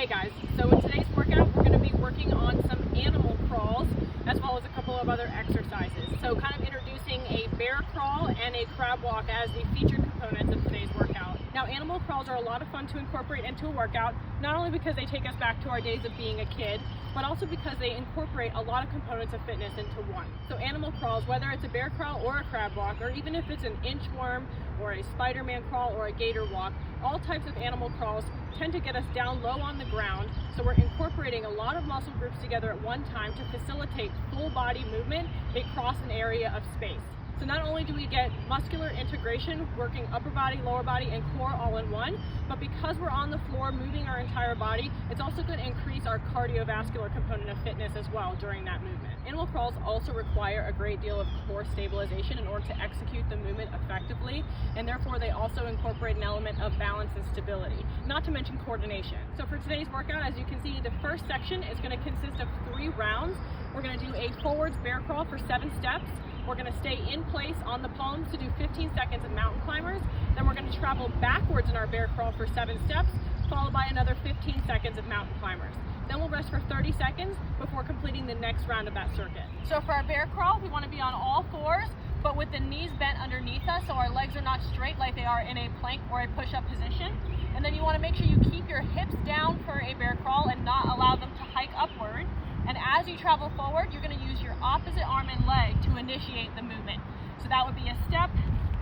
Hey guys, so in today's workout we're going to be working on some animal crawls as well as a couple of other exercises. So kind of introducing a bear crawl and a crab walk as the featured components of today's workout. Now animal crawls are a lot of fun to incorporate into a workout, not only because they take us back to our days of being a kid, but also because they incorporate a lot of components of fitness into one. So animal crawls, whether it's a bear crawl or a crab walk, or even if it's an inchworm or a Spider-Man crawl or a gator walk, all types of animal crawls tend to get us down low on the ground, so we're incorporating a lot of muscle groups together at one time to facilitate full body movement across an area of space. So not only do we get muscular integration, working upper body, lower body, and core all in one, but because we're on the floor moving our entire body, it's also going to increase our cardiovascular component of fitness as well during that movement. Animal crawls also require a great deal of core stabilization in order to execute the movement effectively, and therefore they also incorporate an element of balance and stability, not to mention coordination. So for today's workout, as you can see, the first section is going to consist of 3 rounds. We're going to do a forwards bear crawl for 7 steps. We're going to stay in place on the palms to do 15 seconds of mountain climbers. Then we're going to travel backwards in our bear crawl for 7 steps, followed by another 15 seconds of mountain climbers. Then we'll rest for 30 seconds before completing the next round of that circuit. So for our bear crawl, we want to be on all fours, but with the knees bent underneath us so our legs are not straight like they are in a plank or a push-up position. And then you want to make sure you keep your hips down for a bear crawl and not allow them to hike upward. And as you travel forward, you're going to use your opposite arm and leg to initiate the movement. So that would be a step,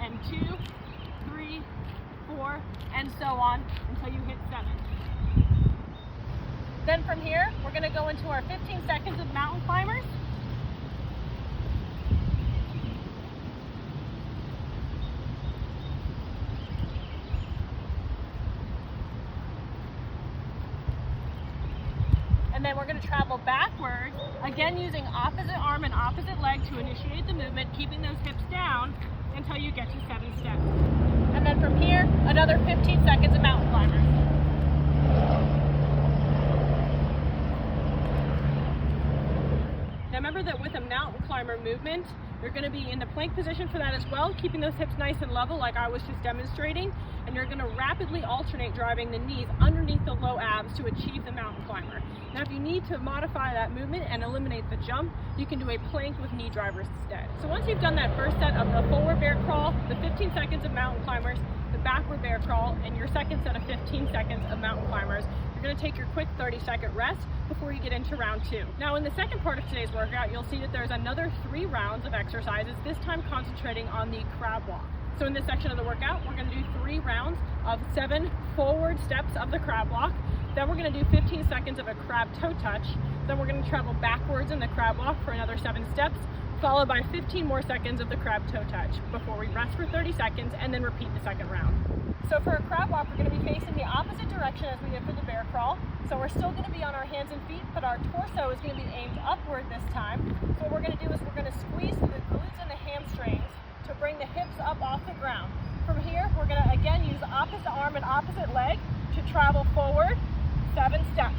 and 2, 3, 4, and so on until you hit 7. Then from here, we're going to go into our 15 seconds of mountain climbers. And then we're going to travel backwards, again using opposite arm and opposite leg to initiate the movement, keeping those hips down until you get to 7 steps. And then from here, another 15 seconds of mountain climbers. Now remember that with a mountain climber movement, you're going to be in the plank position for that as well, keeping those hips nice and level like I was just demonstrating, and you're going to rapidly alternate driving the knees underneath the low abs to achieve the mountain climber. Now if you need to modify that movement and eliminate the jump, you can do a plank with knee drivers instead. So once you've done that first set of the forward bear crawl, the 15 seconds of mountain climbers, the backward bear crawl, and your second set of 15 seconds of mountain climbers, you're going to take your quick 30-second rest before you get into round 2. Now in the second part of today's workout, you'll see that there's another 3 rounds of exercises, this time concentrating on the crab walk. So in this section of the workout, we're going to do 3 rounds of 7 forward steps of the crab walk. Then we're going to do 15 seconds of a crab toe touch. Then we're going to travel backwards in the crab walk for another 7 steps, followed by 15 more seconds of the crab toe touch before we rest for 30 seconds and then repeat the second round. So for a crab walk, we're going to be facing the opposite direction as we did for the bear crawl. So we're still going to be on our hands and feet, but our torso is going to be aimed upward this time. So what we're going to do is we're going to squeeze through the glutes and the hamstrings to bring the hips up off the ground. From here, we're going to again use opposite arm and opposite leg to travel forward 7 steps.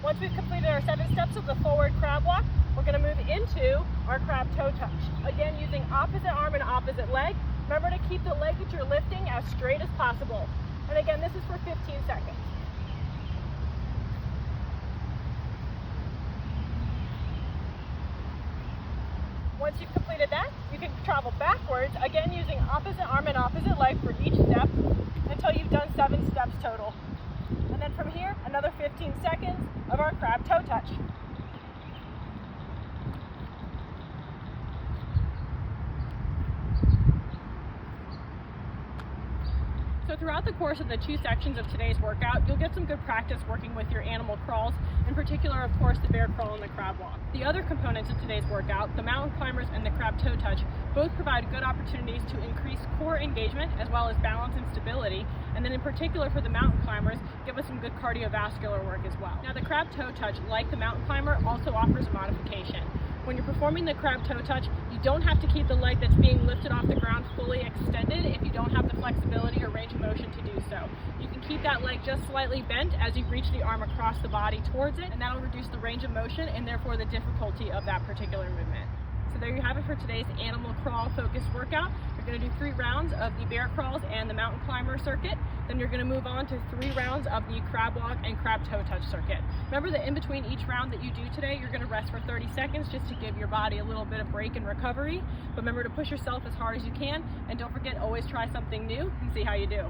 Once we've completed our 7 steps of the forward crab walk, we're going to move into our crab toe touch. Again, using opposite arm and opposite leg. Remember to keep the leg that you're lifting as straight as possible. And again, this is for 15 seconds. Once you've completed that, you can travel backwards, again using opposite arm and opposite leg for each step until you've done 7 steps total. And then from here, another 15 seconds of our crab toe touch. So throughout the course of the 2 sections of today's workout, you'll get some good practice working with your animal crawls, in particular, of course, the bear crawl and the crab walk. The other components of today's workout, the mountain climbers and the crab toe touch, both provide good opportunities to increase core engagement as well as balance and stability, and then in particular for the mountain climbers, give us some good cardiovascular work as well. Now the crab toe touch, like the mountain climber, also offers a modification. When you're performing the crab toe touch, you don't have to keep the leg that's being lifted off the ground fully extended if you don't have the flexibility or range of motion to do so. You can keep that leg just slightly bent as you reach the arm across the body towards it, and that'll reduce the range of motion and therefore the difficulty of that particular movement. So there you have it for today's animal crawl focused workout. You're going to do 3 rounds of the bear crawls and the mountain climber circuit. Then you're going to move on to 3 rounds of the crab walk and crab toe touch circuit. Remember that in between each round that you do today, you're going to rest for 30 seconds just to give your body a little bit of break and recovery. But remember to push yourself as hard as you can, and don't forget, always try something new and see how you do.